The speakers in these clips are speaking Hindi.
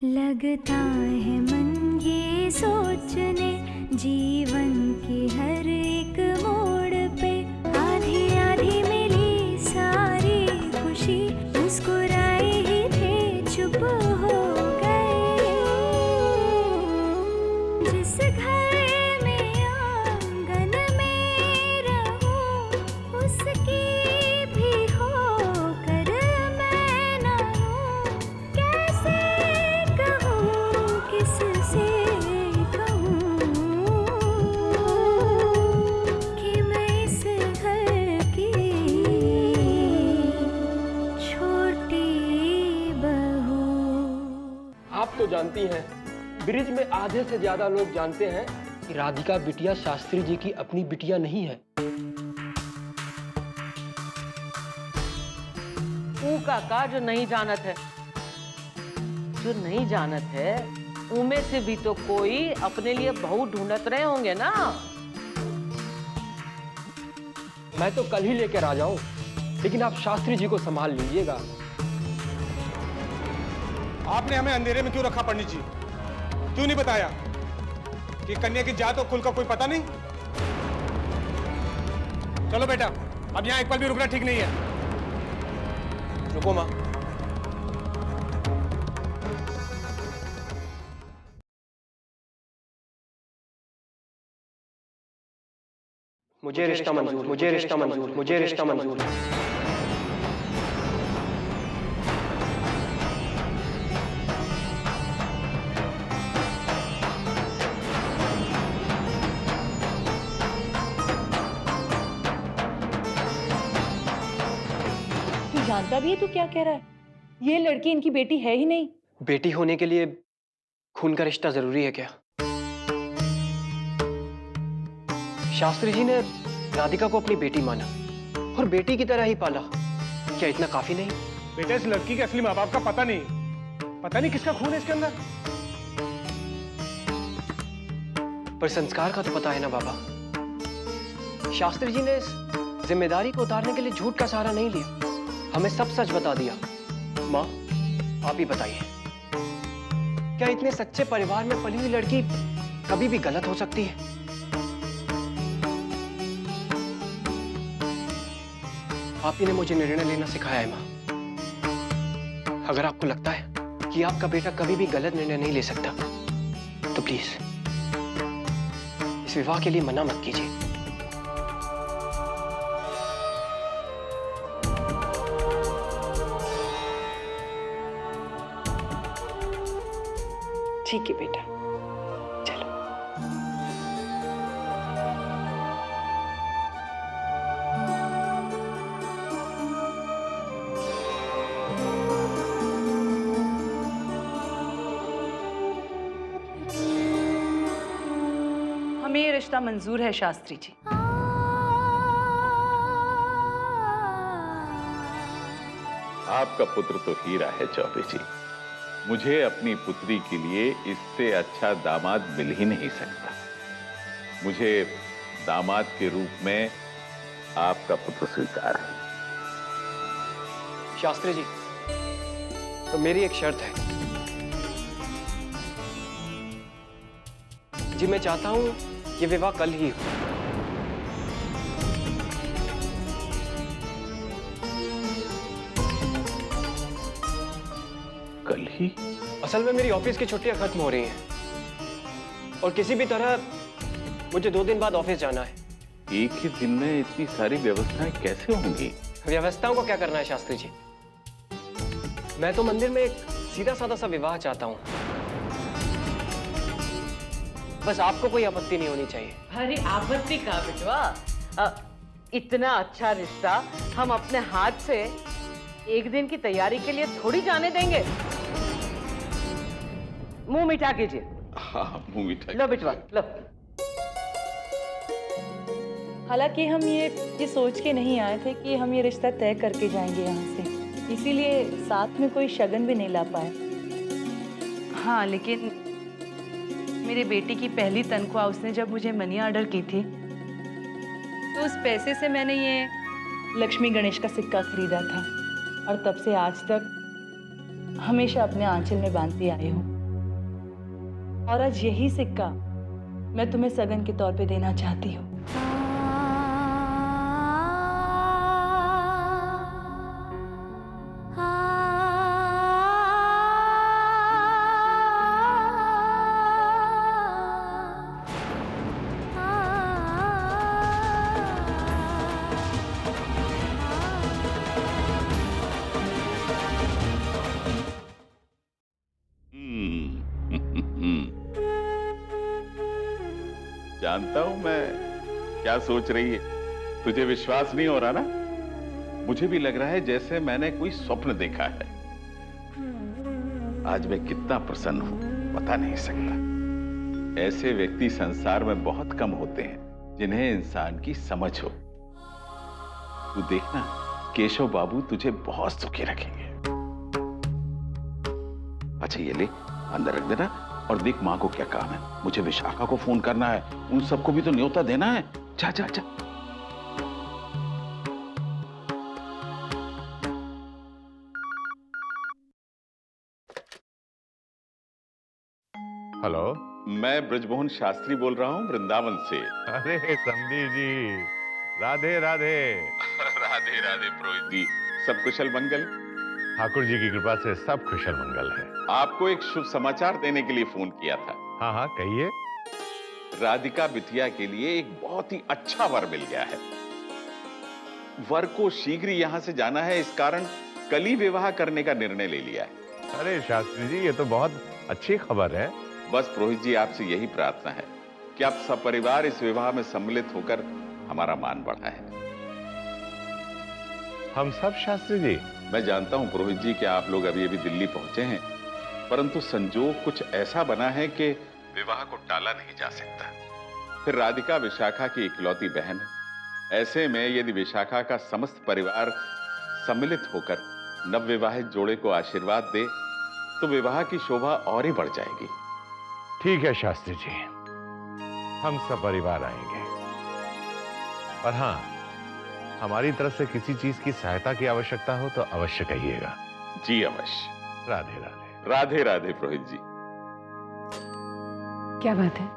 लगता है मन ये सोचने जीवन की हर एक मोड़ पे आधी आधी मिली सारी खुशी मुस्कुराए ही थे चुप हो गए। जिस घर में आंगन में रहूं उसकी भी होकर मैं ना हूं। कैसे कहूं किससे कहूं कि मैं इस घर की छोटी बहू। आप तो जानती हैं, ब्रिज में आधे से ज्यादा लोग जानते हैं कि राधिका बिटिया शास्त्री जी की अपनी बिटिया नहीं है। काका जो नहीं जानत है, जो नहीं जानत है उनमें से भी तो कोई अपने लिए बहू ढूंढत रहे होंगे ना। मैं तो कल ही लेकर आ जाऊं, लेकिन आप शास्त्री जी को संभाल लीजिएगा। आपने हमें अंधेरे में क्यों रखा पंडित जी? क्यों नहीं बताया कि कन्या की जात और कुल का कोई पता नहीं? चलो बेटा, अब यहाँ एक पल भी रुकना ठीक नहीं है। रुको माँ। मुझे रिश्ता मंजूर, मुझे रिश्ता मंजूर, मुझे रिश्ता मंजूर। तू जानता भी है तू क्या कह रहा है? ये लड़की इनकी बेटी है ही नहीं। बेटी होने के लिए खून का रिश्ता जरूरी है क्या? शास्त्री जी ने राधिका को अपनी बेटी माना और बेटी की तरह ही पाला। क्या इतना काफी नहीं? बेटा, इस लड़की के असली माँ बाप का पता नहीं। पता नहीं किसका खून है इसके अंदर। पर संस्कार का तो पता है ना बाबा। शास्त्री जी ने इस जिम्मेदारी को उतारने के लिए झूठ का सहारा नहीं लिया, हमें सब सच बता दिया। माँ, आप ही बताइए, क्या इतने सच्चे परिवार में पली हुई लड़की कभी भी गलत हो सकती है? आप ही ने मुझे निर्णय लेना सिखाया है माँ। अगर आपको लगता है कि आपका बेटा कभी भी गलत निर्णय नहीं ले सकता, तो प्लीज इस विवाह के लिए मना मत कीजिए। ठीक है बेटा, चलो। हमें ये रिश्ता मंजूर है शास्त्री जी। आपका पुत्र तो हीरा है चौबे जी। मुझे अपनी पुत्री के लिए इससे अच्छा दामाद मिल ही नहीं सकता। मुझे दामाद के रूप में आपका पुत्र स्वीकार है। शास्त्री जी, तो मेरी एक शर्त है जी। मैं चाहता हूं ये विवाह कल ही हो। कल ही? असल में मेरी ऑफिस की छुट्टियां खत्म हो रही हैं और किसी भी तरह मुझे 2 दिन बाद ऑफिस जाना है। एक ही दिन में इतनी सारी व्यवस्थाएं कैसे होंगी? व्यवस्थाओं को क्या करना है शास्त्री जी? मैं तो मंदिर में एक सीधा साधा सा विवाह चाहता हूं। बस आपको कोई आपत्ति नहीं होनी चाहिए। अरे आपत्ति का बिटवा, इतना अच्छा रिश्ता हम अपने हाथ से एक दिन की तैयारी के लिए थोड़ी जाने देंगे। मुंह मीठा कीजिए। हाँ, मुंह मीठा। लो बिटवा, लो। हालांकि हम ये सोच के नहीं आए थे कि हम ये रिश्ता तय करके जाएंगे यहाँ से, इसीलिए साथ में कोई शगन भी नहीं ला पाए। हाँ, लेकिन मेरे बेटे की पहली तनख्वाह उसने जब मुझे मनी ऑर्डर की थी, तो उस पैसे से मैंने ये लक्ष्मी गणेश का सिक्का खरीदा था और तब से आज तक हमेशा अपने आंचल में बांधती आई हूँ, और आज यही सिक्का मैं तुम्हें सगन के तौर पे देना चाहती हूँ। जानता हूं मैं क्या सोच रही है। तुझे विश्वास नहीं हो रहा ना? मुझे भी लग रहा है जैसे मैंने कोई स्वप्न देखा है। आज मैं कितना प्रसन्न हूं बता नहीं सकता। ऐसे व्यक्ति संसार में बहुत कम होते हैं जिन्हें इंसान की समझ हो। तू देखना, केशव बाबू तुझे बहुत सुखी रखेंगे। अच्छा ये ले, अंदर रख देना और देख मां को क्या काम है। मुझे विशाखा को फोन करना है, उन सबको भी तो न्योता देना है। जा जा जा। हेलो, मैं ब्रजमोहन शास्त्री बोल रहा हूँ वृंदावन से। अरे समधी जी, राधे राधे। राधे राधे पुरोहित जी, सब कुशल मंगल? ठाकुर जी की कृपा से सब कुशल मंगल है। आपको एक शुभ समाचार देने के लिए फोन किया था। हाँ हाँ कहिए। राधिका बिटिया के लिए एक बहुत ही अच्छा वर मिल गया है। वर को शीघ्र यहाँ से जाना है, इस कारण कल ही विवाह करने का निर्णय ले लिया है। अरे शास्त्री जी, ये तो बहुत अच्छी खबर है। बस पुरोहित जी, आपसे यही प्रार्थना है कि आप सपरिवार इस विवाह में सम्मिलित होकर हमारा मान बढ़ाएं। हम सब शास्त्री जी। मैं जानता हूं पुरोहित जी कि आप लोग अभी अभी दिल्ली पहुंचे हैं, परंतु संजोग कुछ ऐसा बना है कि विवाह को टाला नहीं जा सकता। फिर राधिका विशाखा की इकलौती बहन है। ऐसे में यदि विशाखा का समस्त परिवार सम्मिलित होकर नवविवाहित जोड़े को आशीर्वाद दे तो विवाह की शोभा और ही बढ़ जाएगी। ठीक है शास्त्री जी, हम सब परिवार आएंगे। और हाँ, हमारी तरफ से किसी चीज की सहायता की आवश्यकता हो तो अवश्य कहिएगा। जी अवश्य। राधे राधे। राधे राधे पुरोहित जी। क्या बात है?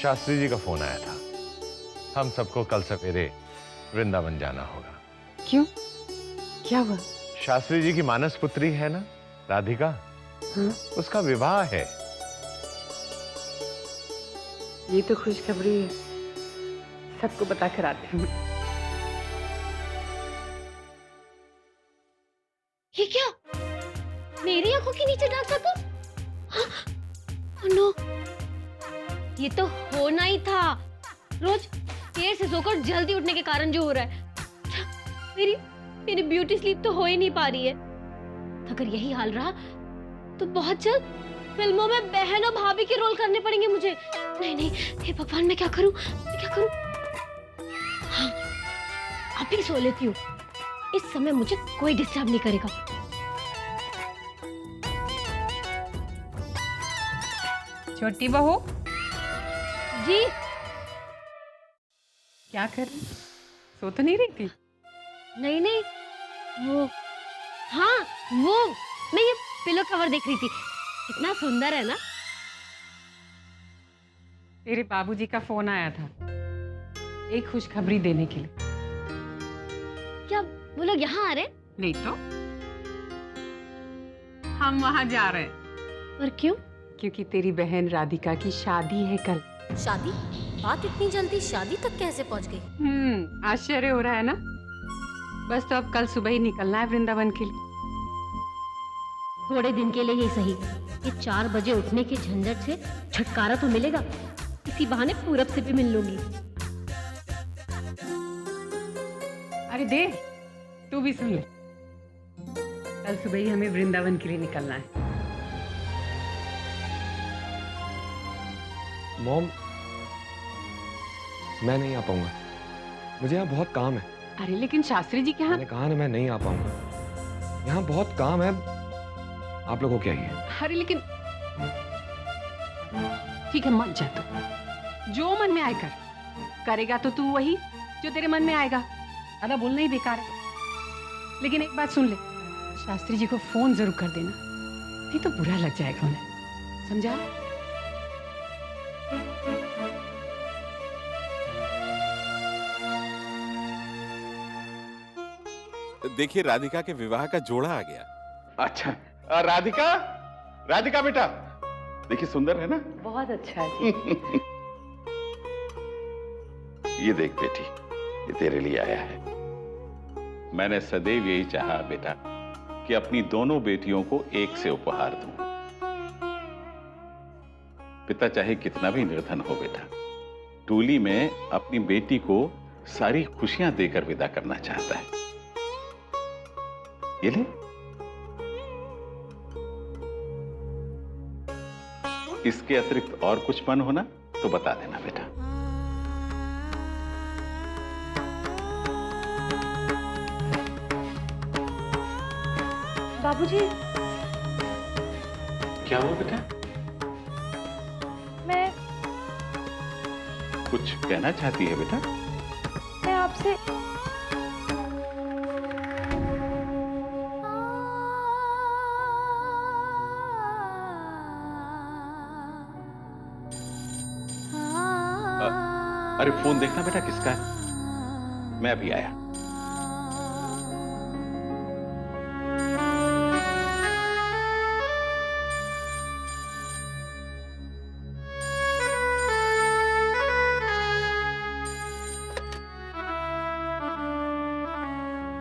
शास्त्री जी का फोन आया था। हम सबको कल सवेरे वृंदावन जाना होगा। क्यों? क्या हुआ? शास्त्री जी की मानस पुत्री है ना राधिका, हाँ? उसका विवाह है। ये तो खुशखबरी है, सबको बता कर आते हैं। ये क्या? मेरी आंखों के नीचे डार्क सर्कल? ओह नो, ये तो होना ही था। रोज देर से सोकर जल्दी उठने के कारण जो हो रहा है। मेरी ब्यूटी स्लीप तो हो ही नहीं पा रही है। अगर यही हाल रहा तो बहुत जल्द फिल्मों में बहन और भाभी के रोल करने पड़ेंगे मुझे। नहीं नहीं, हे भगवान, मैं क्या करूं? हाँ, अभी सो लेती हूँ। इस समय मुझे कोई डिस्टर्ब नहीं करेगा। छोटी बहू जी। क्या कर रही? सो तो नहीं रही थी? नहीं नहीं, वो मैं ये पिलो कवर देख रही थी। कितना सुंदर है ना। तेरे बाबूजी का फोन आया था एक खुशखबरी देने के लिए। क्या वो लोग यहाँ आ रहे? नहीं तो हम वहां जा रहे हैं। और क्यों? क्योंकि तेरी बहन राधिका की शादी है कल। शादी? बात इतनी जल्दी शादी तक कैसे पहुंच गई? आश्चर्य हो रहा है ना। बस तो अब कल सुबह ही निकलना है वृंदावन के लिए। थोड़े दिन के लिए ही सही, ये 4 बजे उठने के झंझट से छुटकारा तो मिलेगा। इसी बहाने पूरब से भी मिल लूंगी। अरे दे, तू भी सुन ले। कल सुबह ही हमें वृंदावन के लिए निकलना है। मॉम, मैं नहीं आ पाऊंगा, मुझे यहाँ बहुत काम है। अरे लेकिन शास्त्री जी के यहाँ। मैंने कहा ना, मैं नहीं आ पाऊंगा, यहाँ बहुत काम है। आप लोगों को क्या है? अरे लेकिन ठीक है, मत जा तू। जो मन में आए कर। करेगा तो तू वही जो तेरे मन में आएगा। ज्यादा बोलना ही बेकार है। लेकिन एक बात सुन ले, शास्त्री जी को फोन जरूर कर देना, नहीं तो बुरा लग जाएगा उन्हें, समझा? देखिए राधिका के विवाह का जोड़ा आ गया। अच्छा राधिका, राधिका बेटा देखिए सुंदर है ना? बहुत अच्छा जी। ये देख बेटी, ये तेरे लिए आया है। मैंने सदैव यही चाहा बेटा कि अपनी दोनों बेटियों को एक से उपहार दूं। पिता चाहे कितना भी निर्धन हो बेटा, टूली में अपनी बेटी को सारी खुशियां देकर विदा करना चाहता है। ये ले। इसके अतिरिक्त और कुछ मन होना तो बता देना बेटा। बाबूजी, क्या हुआ बेटा? मैं कुछ कहना चाहती है बेटा? आपसे अरे फोन देखना बेटा किसका है। मैं अभी आया।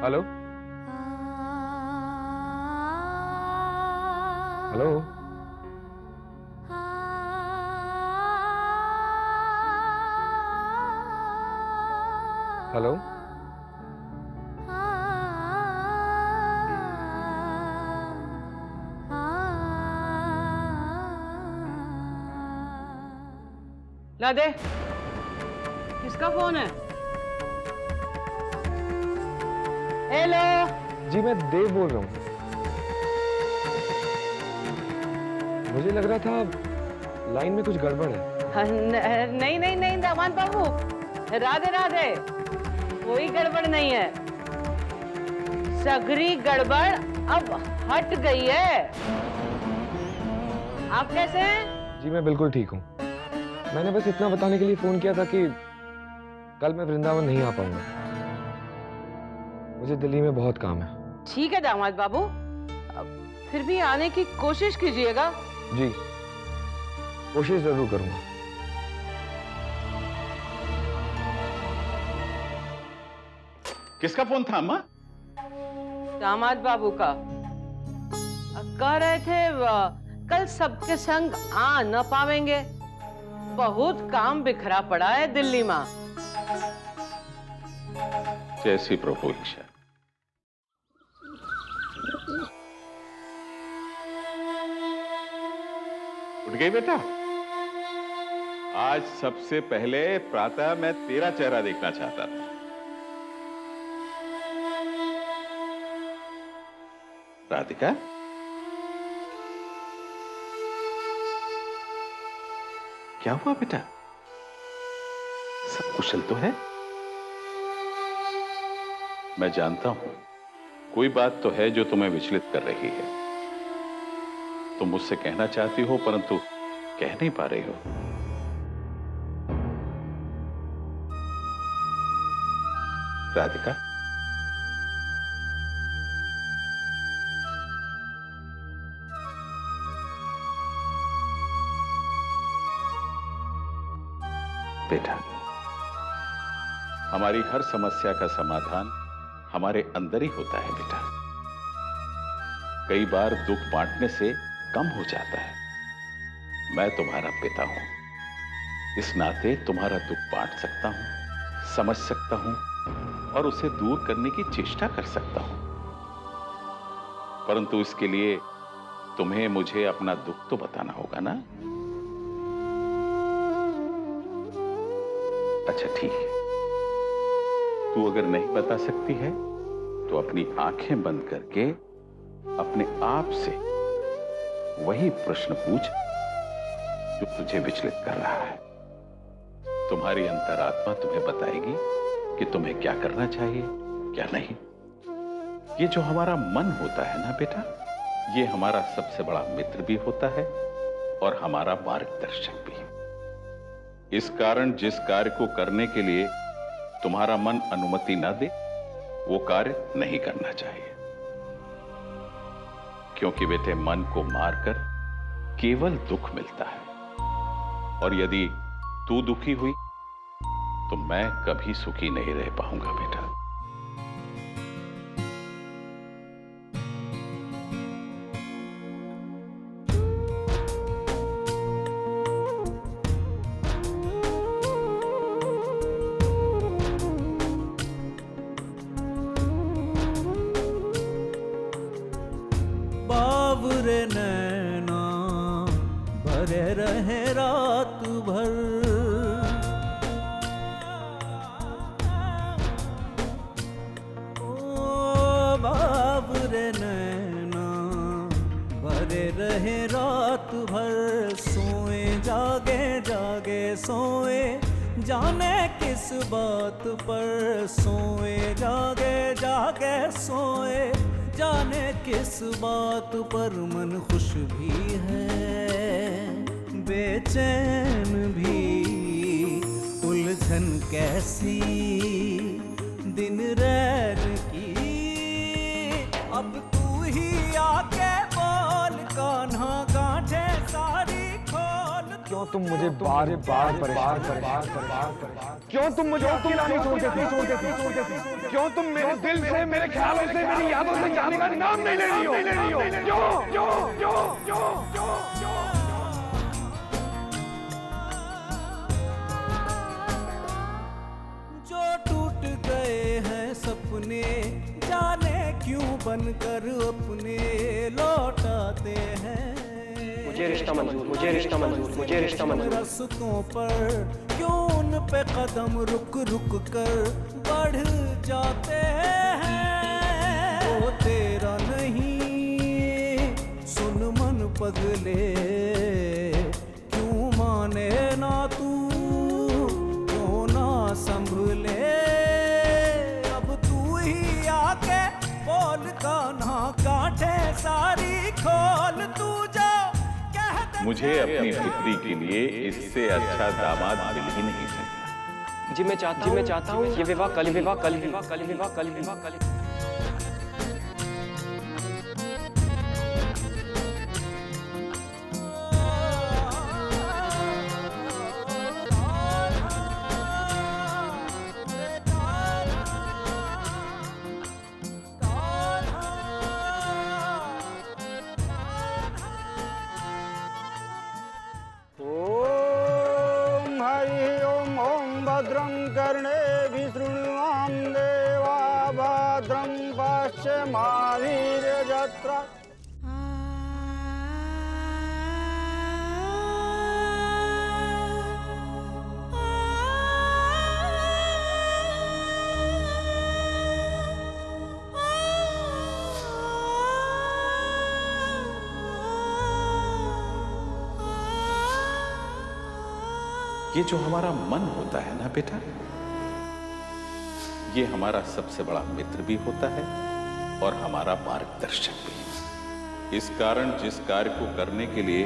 हेलो हेलो, हेलो, ला दे, किसका फोन है? हेलो जी मैं देव बोल रहा हूँ। मुझे लग रहा था लाइन में कुछ गड़बड़ है। नहीं नहीं नहीं दामाद बाबू, राधे राधे, कोई गड़बड़ नहीं है। सगरी गड़बड़ अब हट गई है। आप कैसे हैं? जी मैं बिल्कुल ठीक हूँ। मैंने बस इतना बताने के लिए फोन किया था कि कल मैं वृंदावन नहीं आ पाऊंगा। मुझे दिल्ली में बहुत काम है। ठीक है दामाद बाबू, फिर भी आने की कोशिश कीजिएगा। जी कोशिश जरूर करूंगा। किसका फोन था अम्मा? दामाद बाबू का। कह रहे थे कल सबके संग आ न पावेंगे, बहुत काम बिखरा पड़ा है दिल्ली में। जैसी प्रभु इच्छा। उठ गई बेटा? आज सबसे पहले प्रातः मैं तेरा चेहरा देखना चाहता था। राधिका, क्या हुआ बेटा? सब कुशल तो है? मैं जानता हूं कोई बात तो है जो तुम्हें विचलित कर रही है। तुम मुझसे कहना चाहती हो परंतु कह नहीं पा रही हो। राधिका, बेटा, हमारी हर समस्या का समाधान हमारे अंदर ही होता है बेटा। कई बार दुख बांटने से कम हो जाता है। मैं तुम्हारा पिता हूं, इस नाते तुम्हारा दुख बांट सकता हूं, समझ सकता हूं और उसे दूर करने की चेष्टा कर सकता हूं। परंतु इसके लिए तुम्हें मुझे अपना दुख तो बताना होगा ना? अच्छा ठीक है, तू अगर नहीं बता सकती है तो अपनी आंखें बंद करके अपने आप से वही प्रश्न पूछ जो तुझे विचलित कर रहा है। तुम्हारी अंतरात्मा तुम्हें बताएगी कि तुम्हें क्या करना चाहिए, क्या नहीं। ये जो हमारा मन होता है ना बेटा, ये हमारा सबसे बड़ा मित्र भी होता है और हमारा मार्गदर्शक भी। इस कारण जिस कार्य को करने के लिए तुम्हारा मन अनुमति न दे, वो कार्य नहीं करना चाहिए। क्योंकि बेटे मन को मारकर केवल दुख मिलता है, और यदि तू दुखी हुई तो मैं कभी सुखी नहीं रह पाऊंगा बेटा। बावरे नैना भरे रहे रात भर, ओ बावरे नैना भरे रहे रात भर। सोए जागे जागे सोए जाने किस बात पर, सोए जागे जागे सोए जाने किस बात पर। मन खुश भी है बेचैन भी, उलझन कैसी दिन रैन की। अब तू ही आके बोल कान्हा गांठे सारी खोल। क्यों तुम मुझे बार बार परेशान क्यों तुम मुझे अकेला नहीं छोड़ते थे? क्यों तुम मेरे दिल से, मेरे ख्यालों से, मेरी यादों से जाने का नाम नहीं ले रही हो? क्यों? जो टूट गए हैं सपने जाने क्यों बनकर अपने लौटाते हैं। मुझे रिश्ता मंजूर, मुझे रिश्ता मंजूर, मुझे रिश्ता मंजूर। रास्तों पर क्यों उन पे कदम रुक रुक कर बढ़ जाते हैं। वो तेरा नहीं सुन मन पगले, क्यों माने ना तू, क्यों ना संभले। अब तू ही आके बोल कान्हा गांठे सारी खोल। तू जा मुझे अपनी पुत्री के लिए इससे अच्छा दामाद मिल ही नहीं सकता। जी मैं चाहता हूँ ये विवाह कल विवाह कल विवाह कल विवाह कल विवाह कल। भद्रं कर्णेभिः शृणुयाम देवा भद्रं पश्येमाभिर्यजत्रा। ये जो हमारा मन होता है ना बेटा, ये हमारा सबसे बड़ा मित्र भी होता है और हमारा मार्गदर्शक भी। इस कारण जिस कार्य को करने के लिए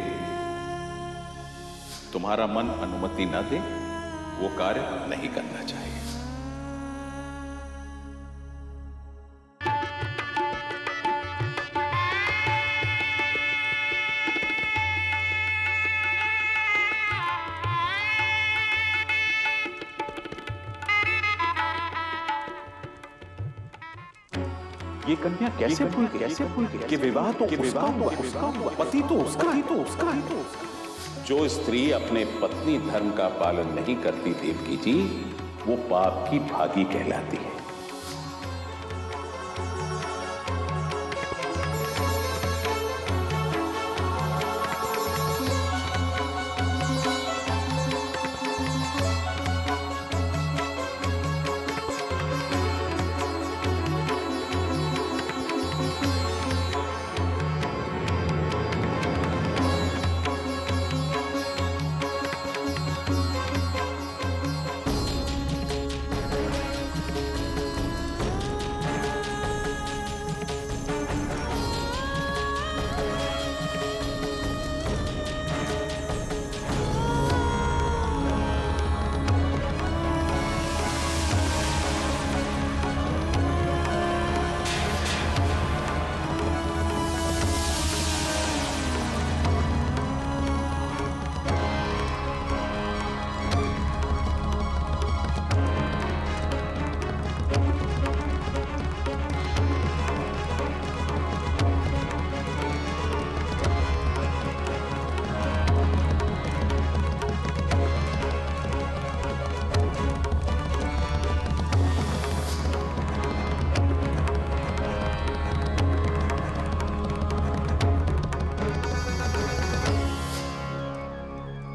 तुम्हारा मन अनुमति न दे, वो कार्य नहीं करना चाहिए। ये कन्या कैसे भूल गई कि विवाह तो उसका हुआ, पति तो उसका है। जो स्त्री अपने पत्नी धर्म का पालन नहीं करती देवकी जी, वो पाप की भागी कहलाती है।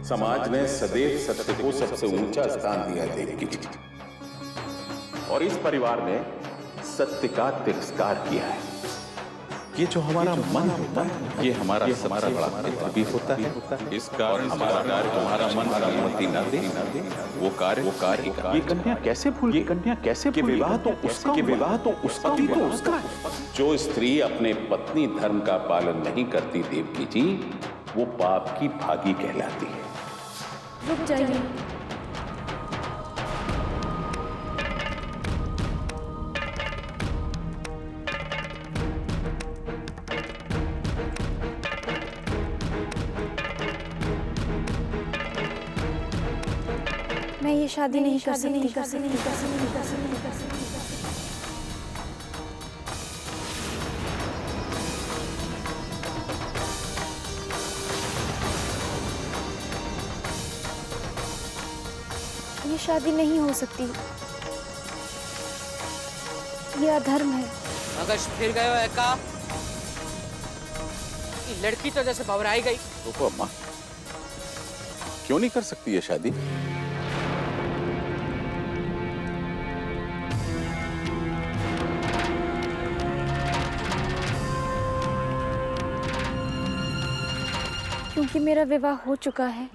समाज ने सदैव सत्य को सबसे ऊंचा स्थान दिया है देवकी जी, और इस परिवार ने सत्य का तिरस्कार किया है। ये जो हमारा मन होता है, ये हमारा बड़ा मित्र भी होता है। इस कारण हमारा कार्य तुम्हारा मन अनुमति न दे, वो कार्य ये कन्या कैसे भूल, ये कन्या कैसे भूल, विवाह तो उसका, विवाह तो उसका भी तो उसका। जो स्त्री अपने पत्नी धर्म का पालन नहीं करती देवकी जी, वो पाप की भागी कहलाती है। रुक जाइए। मैं ये शादी नहीं कर सकती। ये शादी नहीं हो सकती। ये अधर्म है। मगर फिर गए हो एका? लड़की तो जैसे भवराई गई। रुको अम्मा, क्यों नहीं कर सकती ये शादी? क्योंकि मेरा विवाह हो चुका है।